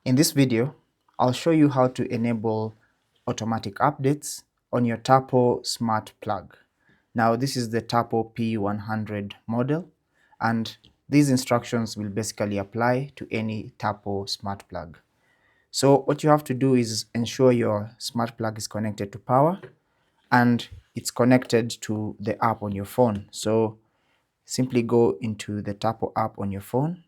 In this video, I'll show you how to enable automatic updates on your Tapo Smart Plug. Now this is the Tapo P100 model, and these instructions will basically apply to any Tapo Smart Plug. So what you have to do is ensure your smart plug is connected to power and it's connected to the app on your phone. So simply go into the Tapo app on your phone,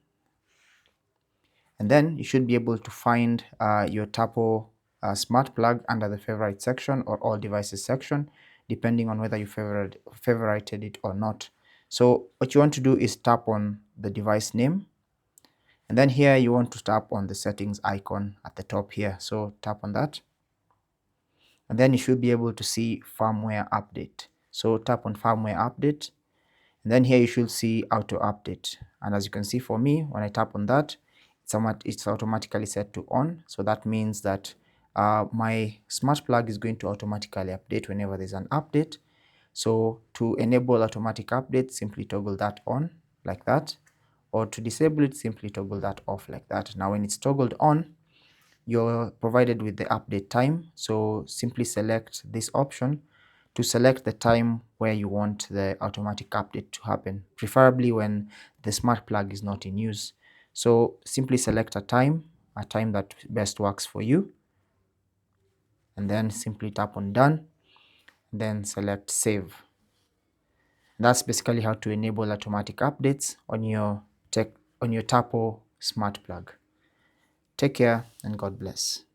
and then you should be able to find your Tapo smart plug under the favorite section or all devices section, depending on whether you favorited it or not. So what you want to do is tap on the device name, and then here you want to tap on the settings icon at the top here. So tap on that, and then you should be able to see firmware update. So tap on firmware update, and then here you should see auto update. And as you can see, for me, when I tap on that, it's automatically set to on. So that means that my smart plug is going to automatically update whenever there's an update. So to enable automatic update, simply toggle that on like that, or to disable it, simply toggle that off like that. Now when it's toggled on, you're provided with the update time. So simply select this option to select the time where you want the automatic update to happen, preferably when the smart plug is not in use. So simply select a time that best works for you, and then simply tap on done, then select save. That's basically how to enable automatic updates on your Tapo smart plug. Take care and God bless.